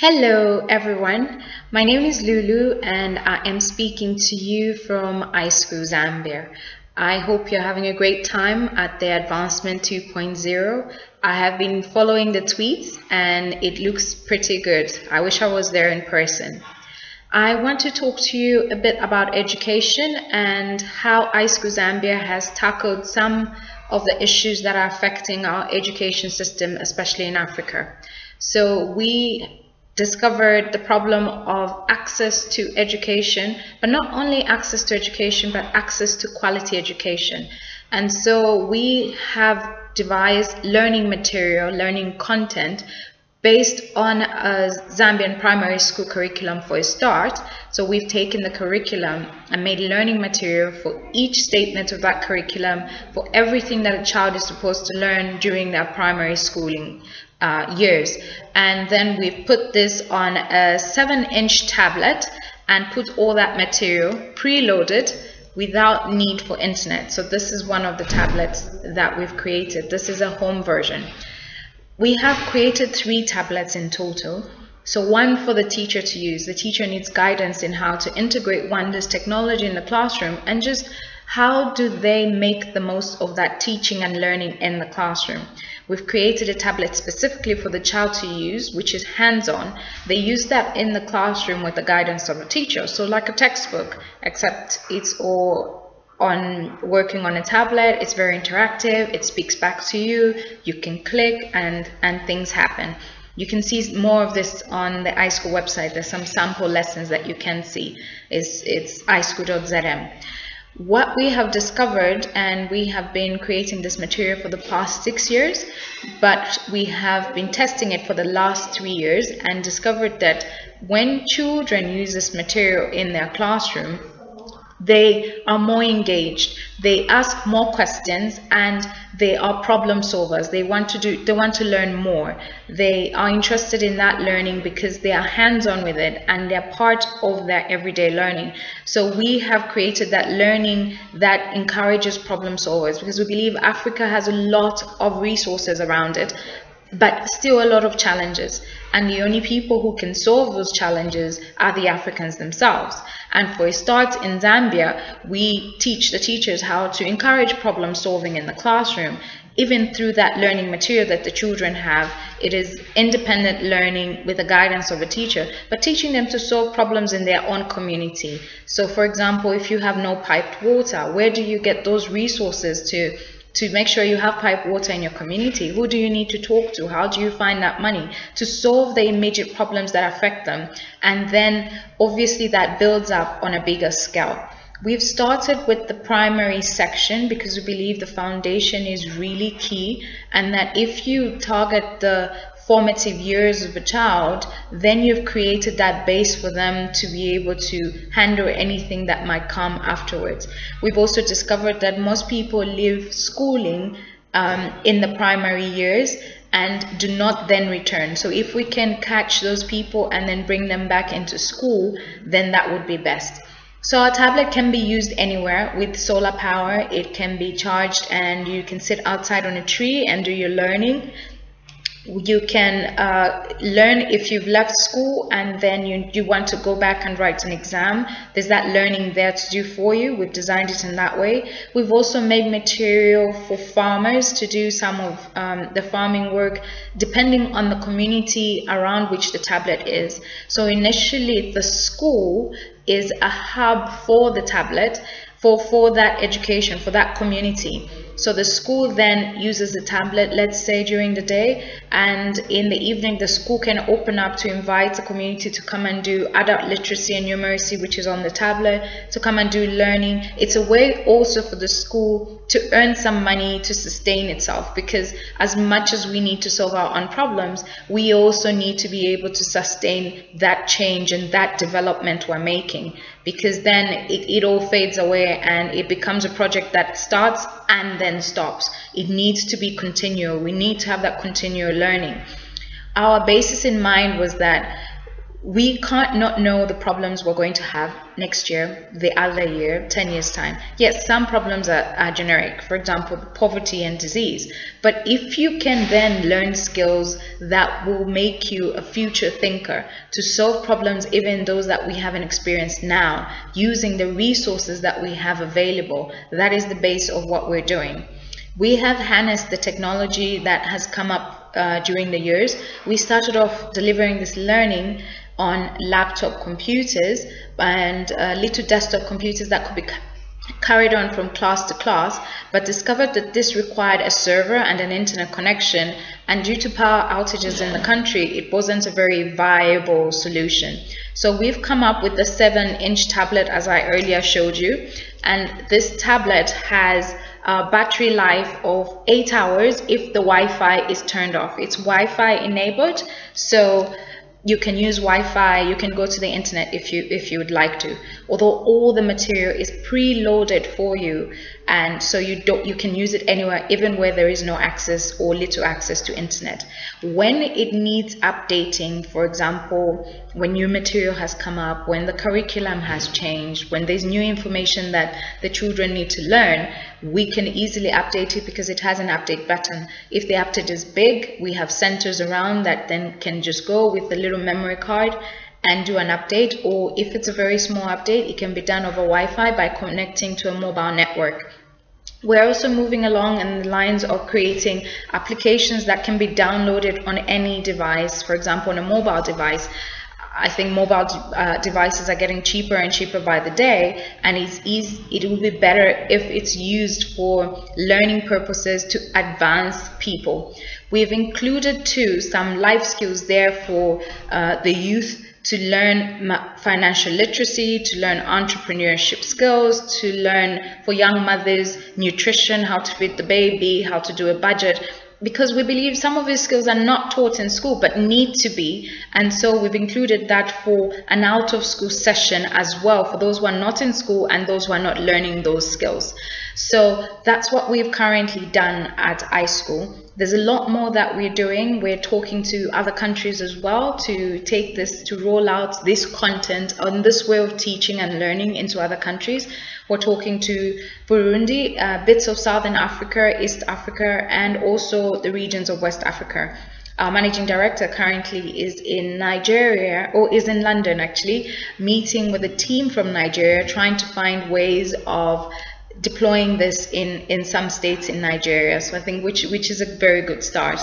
Hello everyone, my name is Lulu and I am speaking to you from iSchool Zambia. I hope you're having a great time at the Advancement 2.0. I have been following the tweets and it looks pretty good. I wish I was there in person. I want to talk to you a bit about education and how iSchool Zambia has tackled some of the issues that are affecting our education system, especially in Africa. So we discovered the problem of access to education, but not only access to education, but access to quality education. And so we have devised learning material, learning content based on a Zambian primary school curriculum for a start. So we've taken the curriculum and made learning material for each statement of that curriculum, for everything that a child is supposed to learn during their primary schooling years. And then we put this on a 7-inch tablet and put all that material preloaded without need for internet. So this is one of the tablets that we've created. This is a home version. We have created 3 tablets in total. So one for the teacher to use. The teacher needs guidance in how to integrate Wanda's technology in the classroom and just how do they make the most of that teaching and learning in the classroom. We've created a tablet specifically for the child to use, which is hands-on. They use that in the classroom with the guidance of a teacher. So like a textbook, except it's all on working on a tablet. It's very interactive. It speaks back to you. You can click and things happen. You can see more of this on the iSchool website. There's some sample lessons that you can see. It's iSchool.zm. What we have discovered, and we have been creating this material for the past 6 years, but we have been testing it for the last 3 years and discovered that when children use this material in their classroom, they are more engaged, they ask more questions, and they are problem solvers. They want to learn more. They are interested in that learning because they are hands-on with it and they're part of their everyday learning. So we have created that learning that encourages problem solvers, because we believe Africa has a lot of resources around it, but still a lot of challenges, and the only people who can solve those challenges are the Africans themselves. And for a start, in Zambia, we teach the teachers how to encourage problem solving in the classroom. Even through that learning material that the children have, it is independent learning with the guidance of a teacher, but teaching them to solve problems in their own community. So for example, if you have no piped water, where do you get those resources to make sure you have piped water in your community? Who do you need to talk to? How do you find that money to solve the immediate problems that affect them? And then obviously that builds up on a bigger scale. We've started with the primary section because we believe the foundation is really key, and that if you target the formative years of a child, then you've created that base for them to be able to handle anything that might come afterwards. We've also discovered that most people leave schooling in the primary years and do not then return. So if we can catch those people and then bring them back into school, then that would be best. So our tablet can be used anywhere with solar power. It can be charged and you can sit outside on a tree and do your learning. You can learn if you've left school and then you want to go back and write an exam. There's that learning there to do for you. We've designed it in that way. We've also made material for farmers to do some of the farming work depending on the community around which the tablet is. So initially the school is a hub for the tablet, for that education, for that community. So the school then uses the tablet, let's say during the day, and in the evening the school can open up to invite the community to come and do adult literacy and numeracy, which is on the tablet, to come and do learning. It's a way also for the school to earn some money to sustain itself, because as much as we need to solve our own problems, we also need to be able to sustain that change and that development we're making, because then it all fades away and it becomes a project that starts and then stops. It needs to be continual. We need to have that continual learning. Our basis in mind was that we can't not know the problems we're going to have next year, the other year, 10 years time. Yes, some problems are generic, for example, poverty and disease. But if you can then learn skills that will make you a future thinker to solve problems, even those that we haven't experienced now, using the resources that we have available, that is the base of what we're doing. We have harnessed the technology that has come up during the years. We started off delivering this learning on laptop computers and little desktop computers that could be carried on from class to class, but discovered that this required a server and an internet connection, and due to power outages in the country, it wasn't a very viable solution. So we've come up with the 7-inch tablet, as I earlier showed you, and this tablet has a battery life of 8 hours if the Wi-Fi is turned off. It's Wi-Fi enabled, so you can use Wi-Fi, you can go to the internet if you would like to, although all the material is pre-loaded for you, and so you can use it anywhere, even where there is no access or little access to internet. When it needs updating, for example, when new material has come up, when the curriculum has changed, when there's new information that the children need to learn, we can easily update it because it has an update button. If the update is big, we have centers around that then can just go with the little memory card and do an update, or if it's a very small update, it can be done over Wi-Fi by connecting to a mobile network. We're also moving along in the lines of creating applications that can be downloaded on any device, for example, on a mobile device. I think mobile devices are getting cheaper and cheaper by the day, and it will be better if it's used for learning purposes to advance people. We've included too some life skills there for the youth to learn financial literacy, to learn entrepreneurship skills, to learn for young mothers nutrition, how to feed the baby, how to do a budget, because we believe some of these skills are not taught in school but need to be, and so we've included that for an out of school session as well for those who are not in school and those who are not learning those skills. So that's what we've currently done at iSchool. There's a lot more that we're doing. We're talking to other countries as well to take this, to roll out this content on this way of teaching and learning into other countries. We're talking to Burundi, bits of Southern Africa, East Africa, and also the regions of West Africa. Our managing director currently is in Nigeria, or is in London actually, meeting with a team from Nigeria, trying to find ways of deploying this in some states in Nigeria. So I think which is a very good start.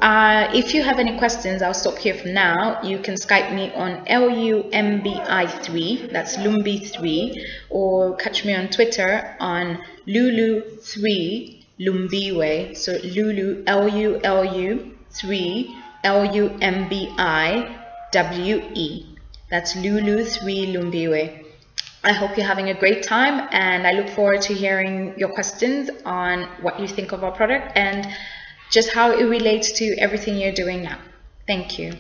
If you have any questions, I'll stop here for now. You can Skype me on LUMBI3, that's Lumbi3, or catch me on Twitter on Lulu3 Lumbiwe. So Lulu, LULU3 LUMBIWE. That's Lulu3 Lumbiwe. I hope you're having a great time, and I look forward to hearing your questions on what you think of our product and just how it relates to everything you're doing now. Thank you.